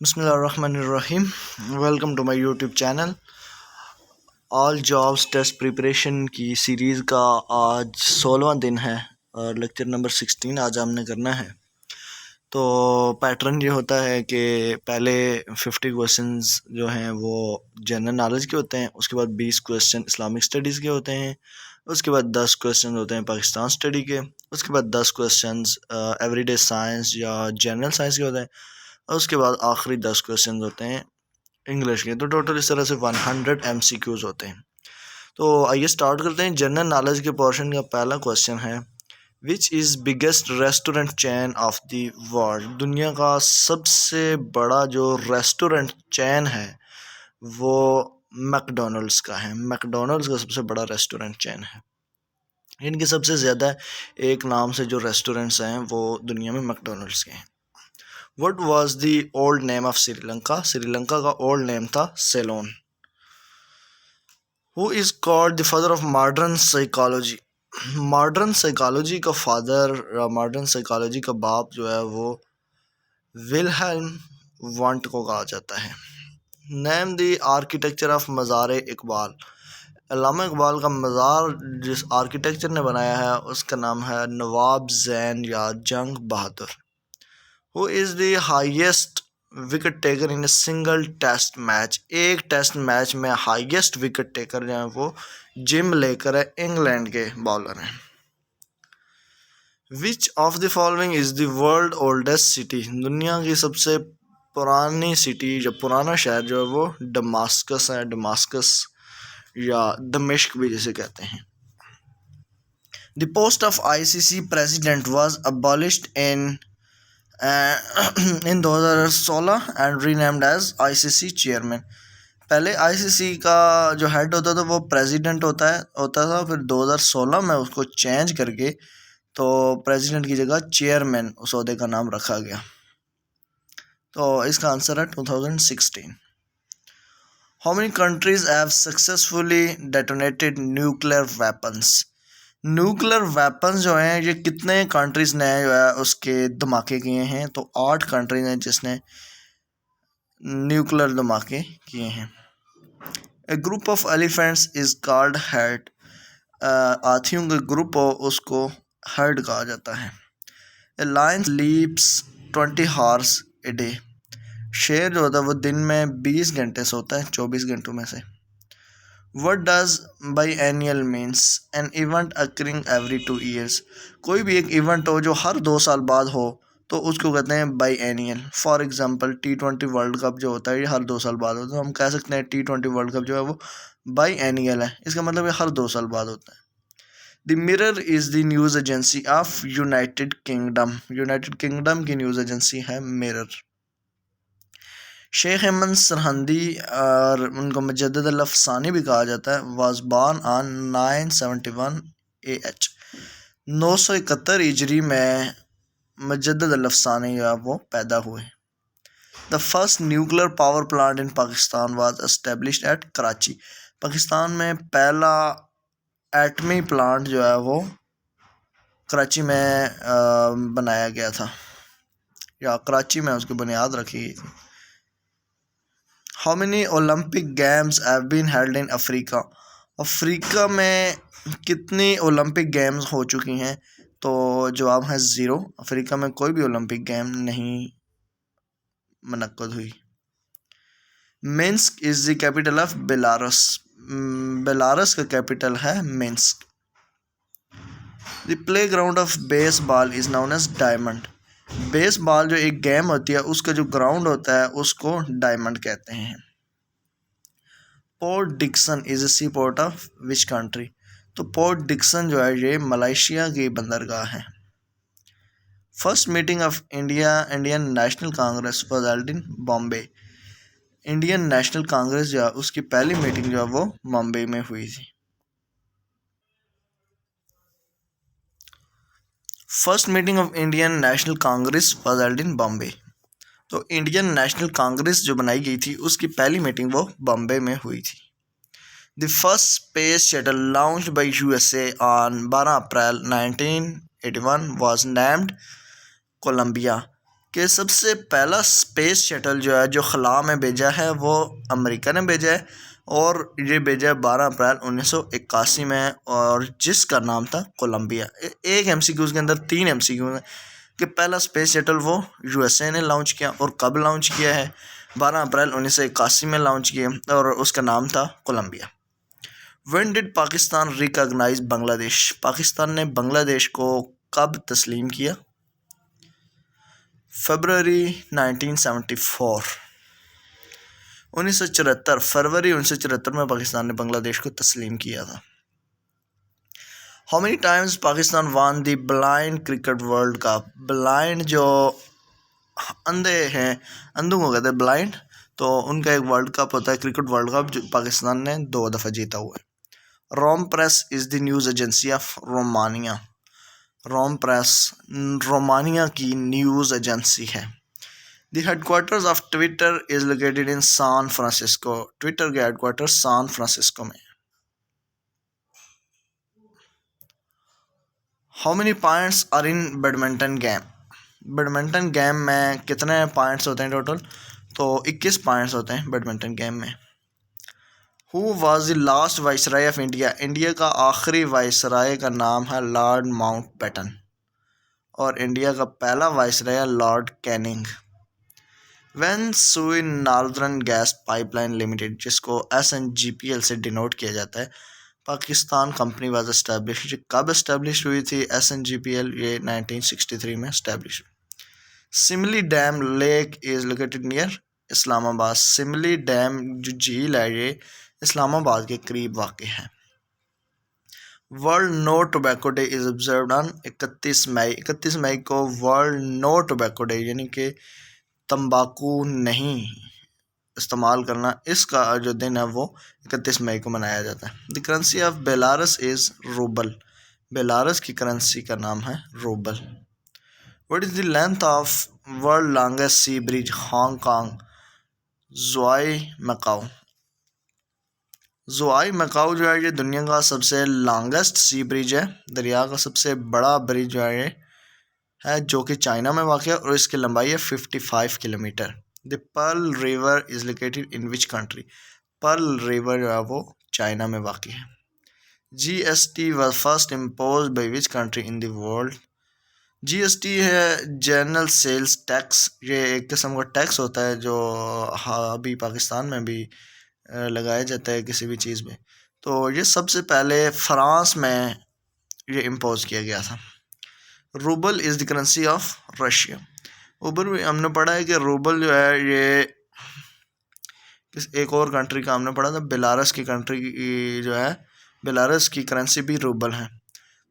बिस्मिल्लाहिर्रहमानिर्रहीम। Welcome to my YouTube channel. All jobs test preparation की series का आज 16वां दिन है और लेक्चर नंबर 16 आज हमने करना है। तो पैटर्न ये होता है कि पहले 50 क्वेश्चंस जो हैं वो जनरल नॉलेज के होते हैं, उसके बाद 20 क्वेश्चन इस्लामिक स्टडीज़ के होते हैं, उसके बाद 10 क्वेश्चन होते हैं पाकिस्तान स्टडी के, उसके बाद 10 क्वेश्चंस एवरीडे साइंस या जनरल साइंस के होते हैं, और उसके बाद आखिरी 10 क्वेश्चन होते हैं इंग्लिश के। तो टोटल इस तरह से 100 MCQs होते हैं। तो आइए स्टार्ट करते हैं। जनरल नॉलेज के पोर्शन का पहला क्वेश्चन है, which is biggest restaurant chain of the world. दुनिया का सबसे बड़ा जो रेस्टोरेंट चैन है वो मैकडोनल्ड्स का है। मैकडोनल्ड्स का सबसे बड़ा रेस्टोरेंट चैन है। इनके सबसे ज़्यादा एक नाम से जो रेस्टोरेंट्स हैं वो दुनिया में मैकडोनल्ड्स के हैं। What was the old name of Sri Lanka? Sri Lanka का ओल्ड नेम था Ceylon. Who is called the father of modern psychology? Modern psychology का फादर, मॉडर्न साइकोलॉजी का बाप जो है वो विलहेल्म वांट को कहा जाता है। नेम द आर्किटेक्चर ऑफ मज़ार इकबाल। अल्लामा इकबाल का मज़ार जिस आर्किटेक्चर ने बनाया है उसका नाम है नवाब जैन या Jung Bahadur. Who is the highest wicket taker in a single test match? एक टेस्ट मैच में हाईएस्ट विकेट टेकर जो है वो जिम लेकर है, इंग्लैंड के बॉलर हैं। Which of the following is the world oldest city? दुनिया की सबसे पुरानी सिटी या पुराना शहर जो है वो डमास्कस है। डमास्कस या दमिश्क भी जिसे कहते हैं। The post of ICC president was abolished in 2016 and renamed as ICC chairman. पहले ICC का जो हेड होता था वो प्रेसिडेंट होता था, फिर 2016 में उसको चेंज करके तो प्रेसिडेंट की जगह चेयरमैन उस ओहदे का नाम रखा गया। तो इसका आंसर है 2016। How many countries have successfully detonated nuclear weapons? Nuclear weapons जो हैं ये कितने कंट्रीज़ ने जो है उसके धमाके किए हैं? तो 8 कंट्रीज हैं जिसने न्यूक्लियर धमाके किए हैं। A group of elephants is called herd. हाथियों का ग्रुप हो उसको हर्ड कहा जाता है। A lion sleeps 20 hours a day. शेर जो होता है वो दिन में 20 घंटे सोता है 24 घंटों में से। What does biennial means? An event occurring every 2 years. कोई भी एक इवेंट हो जो हर 2 साल बाद हो तो उसको कहते हैं biennial. For example T20 world cup जो होता है ये हर 2 साल बाद होता है, तो हम कह सकते हैं T20 वर्ल्ड कप जो है वो बाईएनियल है। इसका मतलब ये हर 2 साल बाद होता है। The Mirror is the news agency of United Kingdom. United Kingdom की न्यूज़ एजेंसी है मिरर। शेख अहमद सरहंदी और उनको मुजद्दिद अल-अफ़सानी भी कहा जाता है, वाज बॉर्न ऑन 971 AH। 971 हिजरी में मुजद्दिद अल-अफ़सानी वो पैदा हुए। The first nuclear power plant in Pakistan was established at Karachi. Pakistan में पहला एटमी प्लांट जो है वो कराची में बनाया गया था या कराची में उसकी बुनियाद रखी गई थी। How many Olympic games have been held in Africa? Africa में कितनी ओलंपिक गेम्स हो चुकी हैं? तो जवाब है 0। अफ्रीका में कोई भी ओलंपिक गेम नहीं मुनक्कद हुई। Minsk is the capital of Belarus. Belarus का कैपिटल है Minsk. The playground of baseball is known as diamond. Baseball जो एक गेम होती है उसका जो ग्राउंड होता है उसको डायमंड कहते हैं। Port Dickson is a sea port of which country? तो पोर्ट डिक्सन जो है ये मलेशिया की बंदरगाह है। First meeting of Indian National Congress was held in Bombay. Indian National Congress जो है उसकी पहली मीटिंग जो है वो बॉम्बे में हुई थी। First meeting of Indian National Congress was held in Bombay. तो इंडियन नेशनल कांग्रेस जो बनाई गई थी उसकी पहली मीटिंग वो बॉम्बे में हुई थी। The first space shuttle launched by USA on 12 April 1981 was named Columbia. कि सबसे पहला स्पेस शटल जो है जो खला में भेजा है वो अमेरिका ने भेजा है, और ये भेजा है 12 अप्रैल 1981 में, और जिसका नाम था कोलंबिया। एक MCQ के अंदर 3 MCQ हैं कि पहला स्पेस शटल वो USA ने लॉन्च किया, और कब लॉन्च किया है, 12 अप्रैल 1981 में लॉन्च किया, और उसका नाम था Columbia. When did Pakistan recognize Bangladesh? Pakistan ने बांग्लादेश को कब तस्लीम किया? फरवरी 1974, 1974, फरवरी 1974 में पाकिस्तान ने बांग्लादेश को तस्लीम किया था। How many times Pakistan one the blind cricket world cup? Blind जो अंधे हैं, अंधों को कहते हैं ब्लाइंड, तो उनका एक वर्ल्ड कप होता है, क्रिकेट वर्ल्ड कप, जो पाकिस्तान ने 2 दफ़ा जीता हुआ है। Rompres is the news agency of Romania. Rompres Romania की न्यूज़ एजेंसी है। The headquarters of Twitter is located in San Francisco. Twitter के हेडक्वार्टर सैन फ्रांसिस्को में। How many points are in badminton game? Badminton game में कितने points होते हैं total? तो 21 points होते हैं बैडमिंटन गेम में। Who was the last viceroy of India? India का आखिरी वाइसराय का नाम है लॉर्ड माउंटबेटन, और इंडिया का पहला viceroy Lord Canning. When Sui Northern Gas Pipeline Limited, जिसको SNGPL से डिनोट किया जाता है, पाकिस्तान कंपनी वाज एस्टैब्लिश। कब एस्टैब्लिश हुई थी SNGPL? ये 1963 में एस्टैब्लिश हुई। Simly dam lake is located near Islamabad. Simly dam जो झील है ये इस्लामाबाद के करीब वाक़ है। World no tobacco day is observed on 31 May. 31 मई को वर्ल्ड नो टोबैको डे, यानी कि तंबाकू नहीं इस्तेमाल करना, इसका जो दिन है वो 31 मई को मनाया जाता है। The currency of Belarus is ruble. Belarus की करेंसी का नाम है ruble. What is the length of world longest sea bridge? Hong Kong Zhuhai Macao. Zhuhai Macao जो है ये दुनिया का सबसे लॉन्गेस्ट सी ब्रिज है। दरिया का सबसे बड़ा ब्रिज जो है ये है, जो कि चाइना में वाक़ है, और इसकी लंबाई है 55 kilometre. The Pearl River is located in which country? Pearl River जो है वो चाइना में वाक़ है। GST was first impose by which country in the world? GST है जनरल सेल्स टैक्स। ये एक किस्म का टैक्स होता है जो अभी पाकिस्तान में भी लगाया जाता है किसी भी चीज़ में। तो ये सबसे पहले फ्रांस में ये इम्पोज किया गया था। Rouble is the currency of Russia. ऊपर भी हमने पढ़ा है कि रूबल जो है ये किस एक और कंट्री का हमने पढ़ा था, बेलारस की कंट्री की जो है, बेलारस की करेंसी भी रूबल है।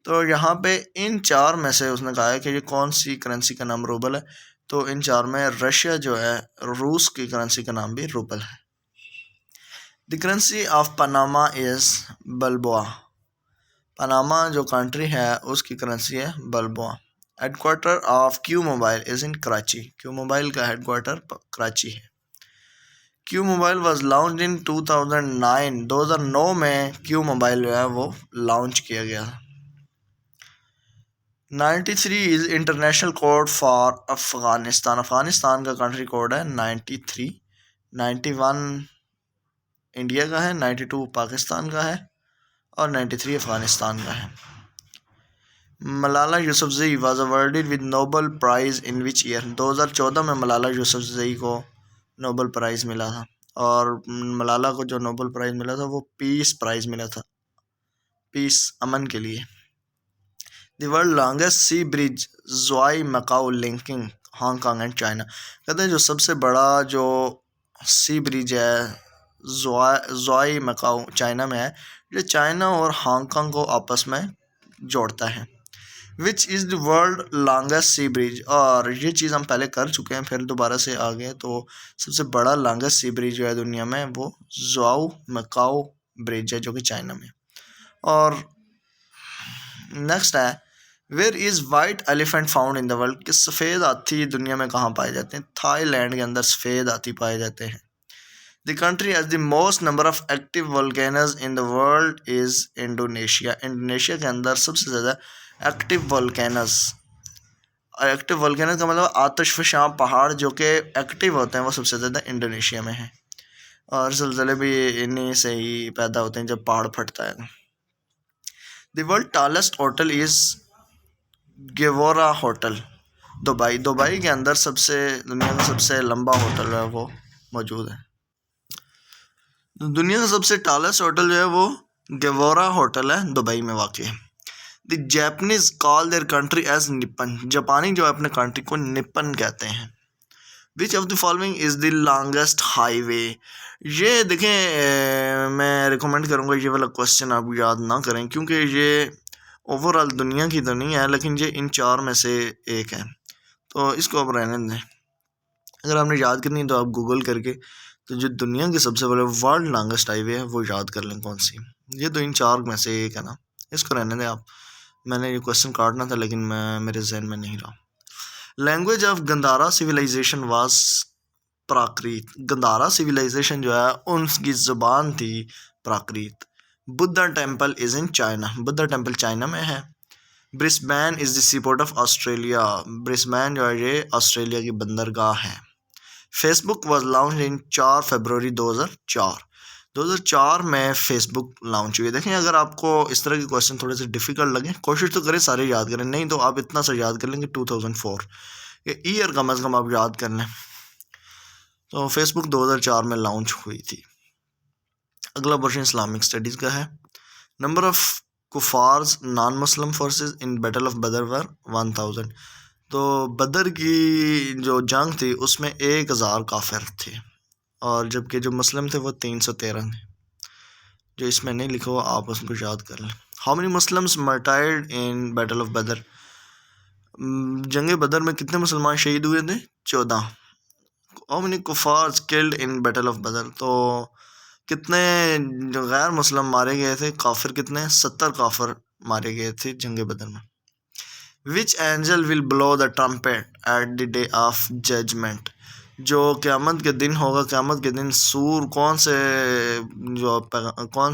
तो यहाँ पे इन 4 में से उसने कहा है कि ये कौन सी करेंसी का नाम रूबल है, तो इन 4 में रशिया जो है, रूस की करेंसी का नाम भी रूबल है। The currency of Panama is balboa. Panama जो कंट्री है उसकी करेंसी है balboa. Headquarter of Q mobile is in Karachi. Q mobile का हेडक्वार्टर कराची है। Q mobile was launch in 2009। 2009 में क्यू मोबाइल जो है वो लॉन्च किया गया। 93 is international code for Afghanistan. Afghanistan का कंट्री कोड है 93। 91 इंडिया का है, 92 पाकिस्तान का है, और 93 अफ़गानिस्तान का है। Malala Yousafzai was awarded with Nobel prize in which year? 2014 में मलाला यूसुफ़ज़ई को नोबल प्राइज़ मिला था, और मलाला को जो नोबल प्राइज़ मिला था वो पीस प्राइज़ मिला था, पीस अमन के लिए। The world longest sea bridge Zhuhai Macao linking Hong Kong and China. कहते हैं जो सबसे बड़ा जो सी ब्रिज है ज़ुआई मकाओ चाइना में है, जो चाइना और हांगकांग को आपस में जोड़ता है। Which is the world longest sea bridge? और ये चीज़ हम पहले कर चुके हैं, फिर दोबारा से आ गए। तो सबसे बड़ा लॉन्गेस्ट सी ब्रिज जो है दुनिया में वो ज़ुआओ मकाओ ब्रिज है, जो कि चाइना में। और नेक्स्ट है where is white elephant found in the world? कि सफ़ेद हाथी दुनिया में कहाँ पाए जाते हैं? थाईलैंड के अंदर सफ़ेद हाथी पाए जाते हैं। The country has the most number of active volcanoes in the world is Indonesia. Indonesia के अंदर सबसे ज़्यादा एक्टिव वोल्केनोज एक्टिव वोल्केनो का मतलब आतिशफ़शां पहाड़ जो कि एक्टिव होते हैं वो सबसे ज़्यादा इंडोनेशिया में है, और ज़लज़ले भी इन्हीं से ही पैदा होते हैं जब पहाड़ फटता है। The world tallest hotel is Gevora hotel, Dubai के अंदर दुनिया का सबसे लंबा होटल है वो मौजूद है। दुनिया का सबसे टालेस्ट होटल जो है वो गेवोरा होटल है, दुबई में वाक़ है। The Japanese call their country as Nippon, जापानी जो है अपने कंट्री को निपन कहते हैं। Which of the following is the longest highway, ये देखें मैं रिकमेंड करूँगा ये वाला क्वेश्चन आप याद ना करें, क्योंकि ये ओवरऑल दुनिया की तो नहीं है, लेकिन ये इन 4 में से एक है, तो इसको आप रहने दें। अगर आपने याद करनी है तो आप गूगल करके तो जो दुनिया की सबसे बड़े वर्ल्ड लॉन्गेस्ट हाईवे है वो याद कर लें कौन सी। ये तो इन 4 में से एक है ना, इसको रहने दें आप। मैंने ये क्वेश्चन काटना था लेकिन मेरे जहन में नहीं रहा। Language of Gandhara civilization was Prakrit, Gandhara civilization जो है उनकी ज़ुबान थी Prakrit. Buddha temple is in China, Buddha temple China में है। Brisbane is the seaport of Australia, Brisbane जो है ये ऑस्ट्रेलिया की बंदरगाह है। Facebook was launch in 4 February 2004 में फेसबुक लॉन्च हुई। देखें अगर आपको इस तरह के क्वेश्चन थोड़े से डिफ़िकल्ट लगे कोशिश तो करें सारे याद करें, नहीं तो आप इतना सा याद कर लेंगे 2004, ये ईयर कम अज़ कम आप याद कर लें। तो फेसबुक 2004 में लॉन्च हुई थी। अगला क्वेश्चन इस्लामिक स्टडीज़ का है। नंबर ऑफ कुफार्स non Muslim forces in battle of Badr were 1000, तो बदर की जो जंग थी उसमें 1000 काफिर थे, और जबकि जो मुस्लिम थे वो 313 थे। जो इसमें नहीं लिखा हुआ आप उसको याद कर लें। How many Muslims martyred in battle of Badr, जंग बदर में कितने मुसलमान शहीद हुए थे? 14। How many kuffars killed in battle of Badr, तो कितने जो गैर मुस्लिम मारे गए थे, काफिर कितने? 70 काफिर मारे गए थे जंग बदर में। Which angel will blow the trumpet at the day of judgment, जो क़यामत के दिन होगा, क़यामत के दिन सूर कौन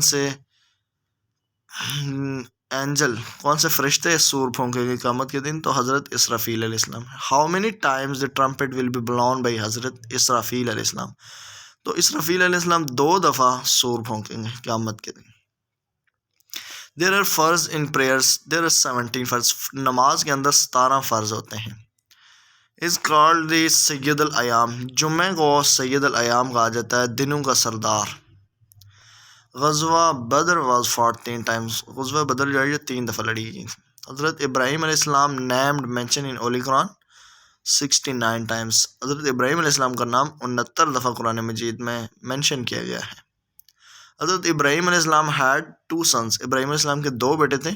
से एंजल, कौन से फरिश्ते सूर फूंकेंगे क़यामत के दिन? तो हज़रत इसराफील अलैहिस्सलाम। How many times the trumpet will be blown by हज़रत इसराफील अलैहिस्सलाम, तो इसराफील अलैहिस्सलाम 2 दफ़ा सूर फूंकेंगे क़यामत के दिन। देयर आर फ़र्ज़ इन प्रेयर्स, देयर आर 17 फ़र्ज़, नमाज के अंदर 17 फ़र्ज़ होते हैं। इज़ कॉल्ड द सैयदुल अयाम, जुम्मे को सैयदुल अयाम कहा जाता है, दिनों का सरदार। ग़ज़वा बदर वाज 14 टाइम्स, ग़ज़वा बदर जो है 3 दफ़ा लड़ी गई। हज़रत इब्राहीम अलैहिस्सलाम named mention in Holi Quran 69 times, हज़रत इब्राहीम अलैहिस्सलाम का नाम 69 दफ़ा कुरान मजीद में मेंशन किया गया है। हज़रत इब्राहीम अलैहिस्सलाम हैड 2 सन्स, इब्राहीम अलैहिस्सलाम के 2 बेटे थे।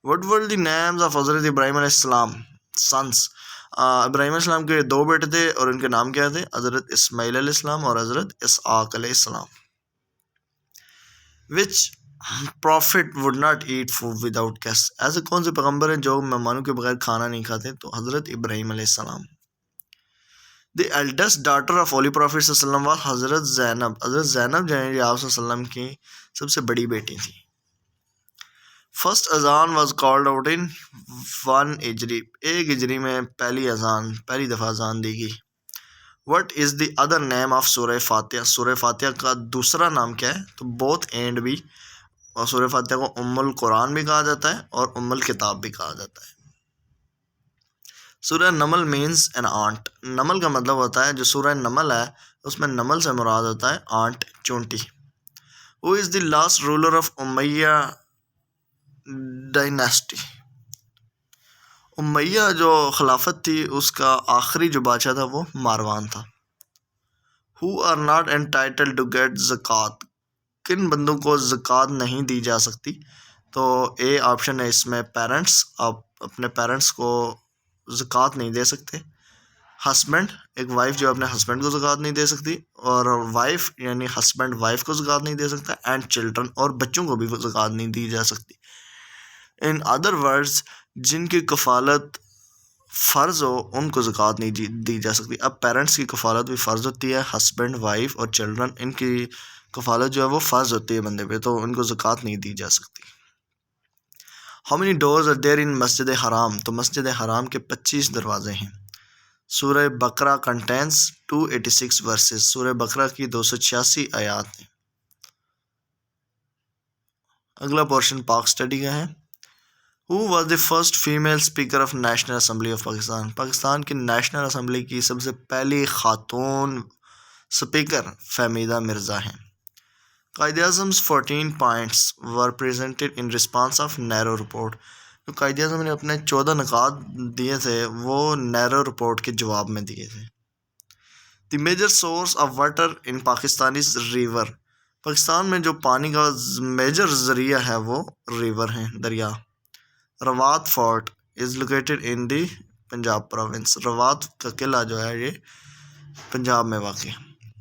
What were the names of हज़रत इब्राहीम अलैहिस्सलाम सन्स, इब्राहीम अलैहिस्सलाम के 2 बेटे थे और उनके नाम क्या थे? हज़रत इस्माईल अलैहिस्सलाम और हज़रत इसहाक़ अलैहिस्सलाम। Which prophet would not eat food without guest, ऐसे कौन से पैगम्बर हैं जो मेहमानों के बगैर खाना नहीं खाते? तो हज़रत इब्राहीम अलैहिस्सलाम। The eldest daughter of holy prophet सल्लल्लाहु अलैहि वसल्लम हज़रत ज़ैनब, हज़रत ज़ैनब जो है आप सल्लम की सबसे बड़ी बेटी थी। फर्स्ट अजान वाज कॉल्ड आउट इन 1 हिजरी, 1 हिजरी में पहली दफ़ा अजान दी गई। What is the other name of सूरह फातिहा, सूरह फातिहा का दूसरा नाम क्या है? तो बोथ एंड भी, और सूरह फातिहा को उम्मुल कुरान भी कहा जाता है और उम्मुल किताब भी कहा जाता है। सूरह नमल मीन्स एन आंट, नमल का मतलब होता है, जो सूरह नमल है उसमें नमल से मुराद होता है आंट, चूंटी। Who is the last ruler of Umayya dynasty, Umayya जो खिलाफत थी उसका आखिरी जो बादशाह था वो मारवान था। Who are not entitled to get ज़कात, किन बंदों को ज़कात नहीं दी जा सकती? तो ए ऑप्शन है इसमें पेरेंट्स, आप अपने पेरेंट्स को ज़कात नहीं दे सकते। हस्बैंड, एक वाइफ जो अपने हस्बैंड को ज़कात नहीं दे सकती, और वाइफ यानी हस्बैंड वाइफ को ज़कात नहीं दे सकता, एंड चिल्ड्रन, और बच्चों को भी ज़कात नहीं दी जा सकती। इन अदर वर्ड्स, जिनकी कफ़ालत फ़र्ज़ हो उनको ज़कात नहीं दी जा सकती। अब पेरेंट्स की कफ़ालत भी फ़र्ज़ होती है, हस्बैंड वाइफ और चिल्ड्रन, इनकी कफ़ालत जो है वो फ़र्ज़ होती है बंदे पे, तो उनको ज़कात नहीं दी जा सकती। How many doors are there in Masjid Haram, तो मस्जिद हराम के 25 दरवाजे हैं। सूरह बकरा कंटेंस 286 वर्सेस, सूरह बकरा की 286 आयात हैं। अगला पोर्शन पाक स्टडी का है। Who was the first female speaker of national assembly of Pakistan, Pakistan की नेशनल असम्बली की सबसे पहली खातून स्पीकर फहमीदा मिर्ज़ा हैं। कायद-ए-आज़म्स 14 points were presented in response of narrow report, तो कायद-ए-आज़म ने अपने 14 निकात दिए थे वो नैरो रिपोर्ट के जवाब में दिए थे। The major source of water in Pakistan is river, Pakistan में जो पानी का मेजर ज़रिया है वो रिवर है, दरिया। Rawat fort is located in the Punjab province, Rawat का किला जो है ये पंजाब में वाक़ है।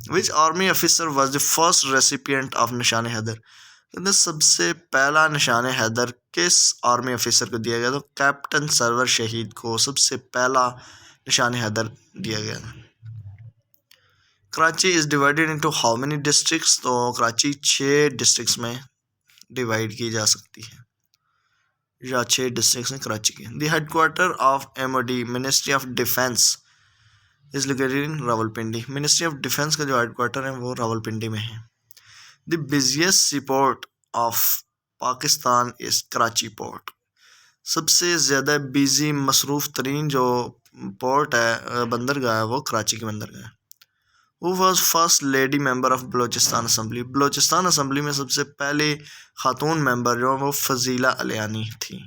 Which army officer was the first recipient of Nishan Haider, कहते सबसे पहला निशान हैदर किस आर्मी ऑफिसर को दिया गया, तो कैप्टन सरवर शहीद को सबसे पहला निशान हैदर दिया गया था। Karachi is divided into how many districts, तो कराची 6 डिस्ट्रिक्ट्स में डिवाइड की जा सकती है, या 6 डिस्ट्रिक्ट्स हैं कराची के। The headquarter of MOD ministry of defence is located in Rawalpindi, ministry of defence का जो हेडक्वार्टर है वो रावलपिंडी में है। The busiest sea port of Pakistan is Karachi port, सबसे ज़्यादा बिजी मसरूफ़ तरीन जो पोर्ट है बंदरगाह है वो कराची की बंदरगाह है। वो was first lady member of Balochistan assembly, Balochistan assembly में सबसे पहले खातून मेंबर जो वो फजीला अलियानी थी।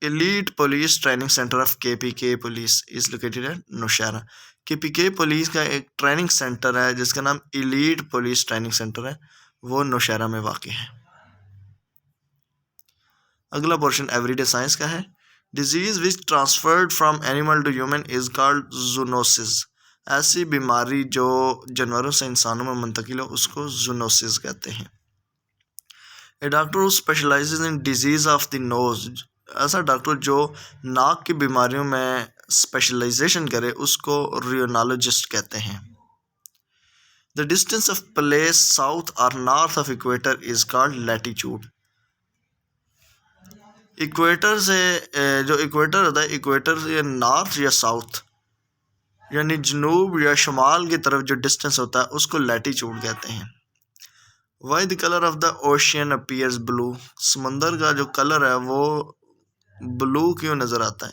Elite police training centre of KPK police is located at Nowshera, KPK police का एक ट्रेनिंग सेंटर है जिसका नाम एलीट पुलिस ट्रेनिंग सेंटर है, वो नौशहरा में वाक़ है। अगला पोर्शन एवरीडे साइंस का है। Disease which transferred from animal to human is called zoonosis, ऐसी बीमारी जो जानवरों से इंसानों में मुंतकिल हो उसको जूनोसिस कहते हैं। A doctor who specializes in disease of the nose, ऐसा डॉक्टर जो नाक की बीमारियों में स्पेशलाइजेशन करे उसको रियोनोलॉजिस्ट कहते हैं। The distance of place south और north of equator is called latitude, equator से जो इक्वेटर होता है, इक्वेटर से नॉर्थ या साउथ यानी जनूब या शुमाल की तरफ जो डिस्टेंस होता है उसको लैटिट्यूड कहते हैं। Why the colour of the ocean appears blue, समंदर का जो कलर है वो ब्लू क्यों नज़र आता है,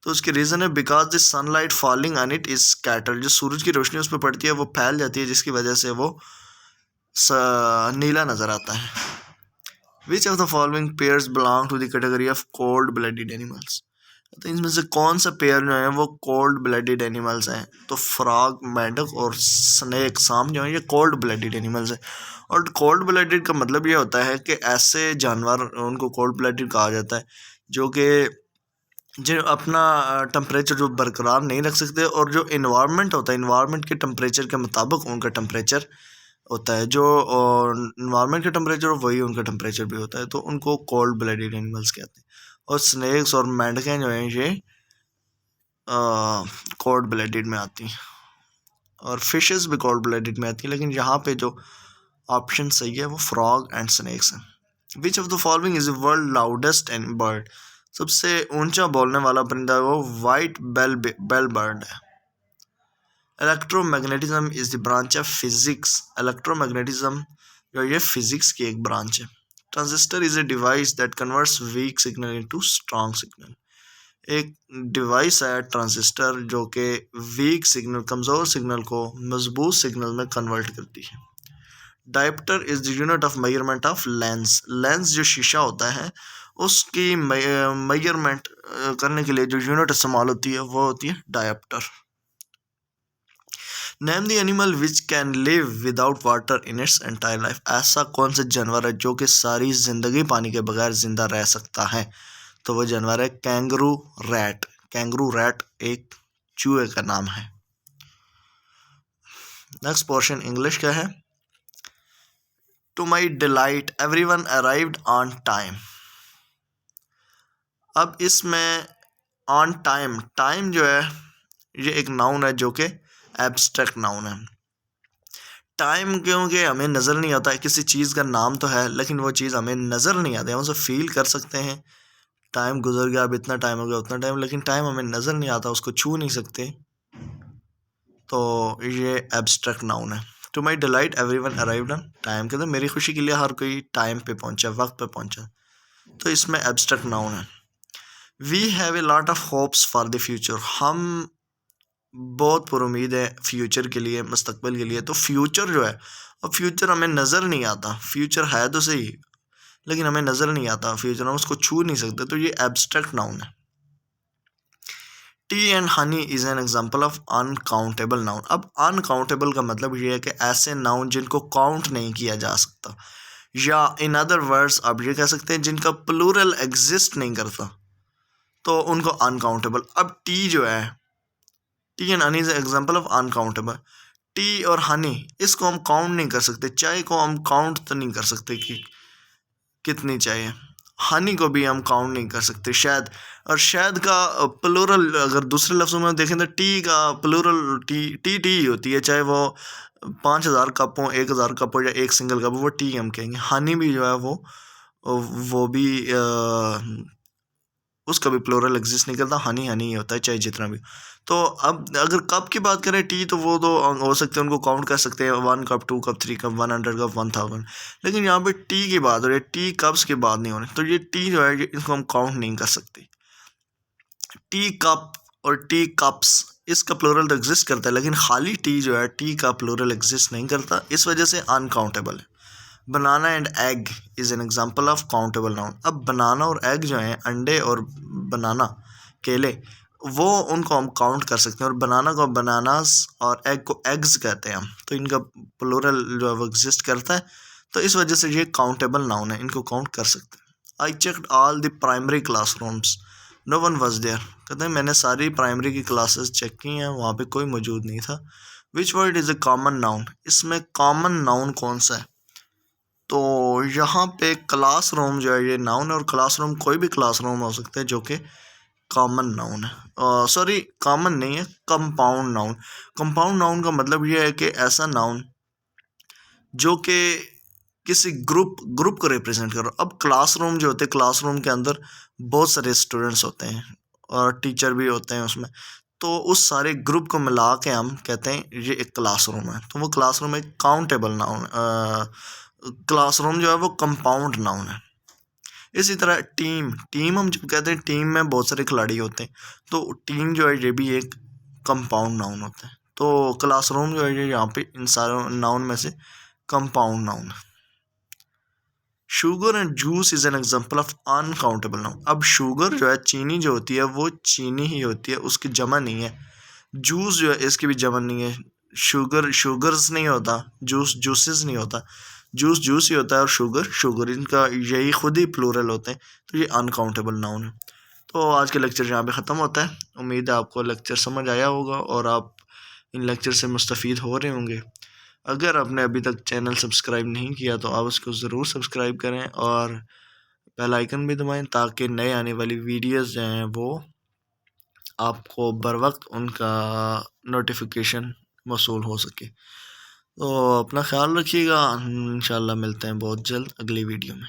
तो उसकी रीज़न है because the sunlight falling on it is scattered, जो सूरज की रोशनी उस पर पड़ती है वो फैल जाती है जिसकी वजह से वो नीला नज़र आता है। Which of the following pairs belong to the category of cold blooded animals, तो इनमें से कौन सा पेयर जो है वो कोल्ड ब्लडेड एनिमल्स हैं, तो फ्रॉग, मेंढक और स्नेक, सांप जो है ये कोल्ड ब्लडेड एनिमल्स हैं। और कोल्ड ब्लडेड का मतलब ये होता है कि ऐसे जानवर उनको कोल्ड ब्लडेड कहा जाता है जो अपना टेम्परेचर जो बरकरार नहीं रख सकते, और जो इन्वायरमेंट होता है इन्वायरमेंट के टेम्परेचर के मुताबिक उनका टेम्परेचर होता है, जो इन्वायरमेंट का टेम्परेचर वही उनका टेम्परेचर भी होता है, तो उनको कोल्ड ब्लडेड एनिमल्स कहते हैं। और स्नेक्स और मेंढकें जो हैं ये कोल्ड ब्लडेड में आती हैं, और फिशेस भी कोल्ड ब्लडेड में आती हैं, लेकिन यहाँ पे जो ऑप्शन सही है वो फ्रॉग एंड स्नेक्स हैं। Which of the following is world loudest and bird, सबसे ऊंचा बोलने वाला परिंदा वो वाइट बेल बर्ड है। Electromagnetism is the branch of physics, electromagnetism जो ये फिजिक्स की एक ब्रांच है। Transistor is a device that converts weak signal into strong signal, एक डिवाइस है ट्रांजिस्टर जो कि वीक सिग्नल, कमज़ोर सिग्नल को मजबूत सिग्नल में कन्वर्ट करती है। Dioptre is the unit of measurement of lens, lens जो शीशा होता है उसकी मेजरमेंट करने के लिए जो यूनिट इस्तेमाल होती है वो होती है dioptre. Name the animal which can live without water in its entire life, ऐसा कौन सा जानवर है जो कि सारी ज़िंदगी पानी के बगैर ज़िंदा रह सकता है, तो वो जानवर है कैंगरू रैट, कैंगरू रैट एक चूहे का नाम है। नेक्स्ट पोर्शन इंग्लिश का है। To my delight everyone arrived on time, अब इसमें ऑन टाइम, टाइम जो है ये एक नाउन है जो कि एब्स्ट्रैक्ट नाउन है। टाइम क्योंकि हमें नज़र नहीं आता है, किसी चीज़ का नाम तो है लेकिन वो चीज़ हमें नज़र नहीं आती, हम उसे फील कर सकते हैं। टाइम गुजर गया, अब इतना टाइम हो गया, उतना टाइम, लेकिन टाइम हमें नज़र नहीं आता, उसको छू नहीं सकते, तो ये एब्स्ट्रैक्ट नाउन है। To my delight everyone arrived on time, कहते हैं मेरी खुशी के लिए हर कोई टाइम पे पहुंचा, वक्त पे पहुंचा, तो इसमें एब्स्ट्रैक्ट नाउन है। We have a lot of hopes for the future, हम बहुत पुरुमीद है फ्यूचर के लिए, मुस्तकबिल के लिए। तो फ्यूचर जो है, अब फ्यूचर हमें नज़र नहीं आता, फ्यूचर है तो सही लेकिन हमें नज़र नहीं आता फ्यूचर, हम उसको छू नहीं सकते, तो ये एब्स्ट्रैक्ट नाउन है। T and honey is an example of uncountable noun. अब अनकाउंटेबल का मतलब ये है कि ऐसे नाउन जिनको काउंट नहीं किया जा सकता, या इन अदर वर्ड्स आप ये कह सकते हैं जिनका प्लूरल एग्जिस्ट नहीं करता, तो उनको अनकाउंटेबल। अब टी जो है, T and honey is example of uncountable. T और हनी इसको हम काउंट नहीं कर सकते, चाय को हम काउंट तो नहीं कर सकते कि कितनी चाय है, हनी को भी हम काउंट नहीं कर सकते, शहद। और शहद का प्लूरल अगर दूसरे लफ्ज़ों में देखें तो टी का प्लूरल टी टी ही होती है, चाहे वो 5,000 कप हो, 1,000 कप हो, या एक सिंगल कप हो, वो टी हम कहेंगे। हनी भी जो है वो भी उसका भी प्लूरल एग्जिस्ट नहीं करता, हनी हनी ही होता है चाहे जितना भी। तो अब अगर कप की बात करें टी, तो वो तो हो सकते हैं, उनको काउंट कर सकते हैं, 1 कप, 2 कप, 3 कप, 100 कप, 1000। लेकिन यहाँ पे टी की बात हो रही है, टी कप्स की बात नहीं हो रही, तो ये टी जो है इसको हम काउंट नहीं कर सकते। टी कप और टी कप्स, इसका प्लूरल तो एग्जिस्ट करता है, लेकिन खाली टी जो है, टी का प्लूरल एग्जिस्ट नहीं करता, इस वजह से अनकाउंटेबल है। Banana and egg is an example of countable noun. अब बनाना और एग जो हैं, अंडे और बनाना, केले, वो उनको हम काउंट कर सकते हैं, और बनाना को बनानास और एग को एग्स कहते हैं हम, तो इनका प्लूरल जो है वो एग्जिस्ट करता है, तो इस वजह से ये काउंटेबल नाउन है, इनको काउंट कर सकते हैं। I checked all the primary classrooms, no one was there, कहते हैं मैंने सारी प्राइमरी की क्लासेस चेक की हैं, वहाँ पे कोई मौजूद नहीं था। Which word is a common noun, इसमें कॉमन नाउन कौन सा है? तो यहाँ पे क्लासरूम जो है ये नाउन है, और क्लासरूम कोई भी क्लासरूम हो सकता है जो कि कॉमन नाउन है। सॉरी, कॉमन नहीं है, कंपाउंड नाउन। कंपाउंड नाउन का मतलब ये है कि ऐसा नाउन जो कि किसी ग्रुप को रिप्रेजेंट करो। अब क्लासरूम जो होते हैं, क्लासरूम के अंदर बहुत सारे स्टूडेंट्स होते हैं और टीचर भी होते हैं उसमें, तो उस सारे ग्रुप को मिला के हम कहते हैं ये एक क्लासरूम है, तो वो क्लासरूम एक काउंटेबल नाउन। क्लासरूम जो है वो कंपाउंड नाउन है। इसी तरह टीम हम जब कहते हैं टीम में बहुत सारे खिलाड़ी होते हैं, तो टीम जो है ये भी एक कंपाउंड नाउन होता है। तो क्लासरूम जो है ये यहाँ पे इन सारे नाउन में से कंपाउंड नाउन है। Sugar and juice is an example of uncountable noun. अब शुगर जो है, चीनी जो होती है वो चीनी ही होती है, उसकी जमा नहीं है। जूस जो है इसकी भी जमा नहीं है, शुगर्स नहीं होता, जूसेस नहीं होता, जूस ही होता है, और शुगर इनका यही खुद ही प्लूरल होते हैं, तो ये अनकाउंटेबल नाउन है। तो आज के लेक्चर यहाँ पे ख़त्म होता है। उम्मीद है आपको लेक्चर समझ आया होगा और आप इन लेक्चर से मुस्तफ़ीद हो रहे होंगे। अगर आपने अभी तक चैनल सब्सक्राइब नहीं किया तो आप उसको ज़रूर सब्सक्राइब करें और बेल आइकन भी दबाएं, ताकि नए आने वाली वीडियोस जो हैं वो आपको बर वक्त उनका नोटिफिकेशन मौसूल हो सके। तो अपना ख्याल रखिएगा, इंशाल्लाह मिलते हैं बहुत जल्द अगली वीडियो में।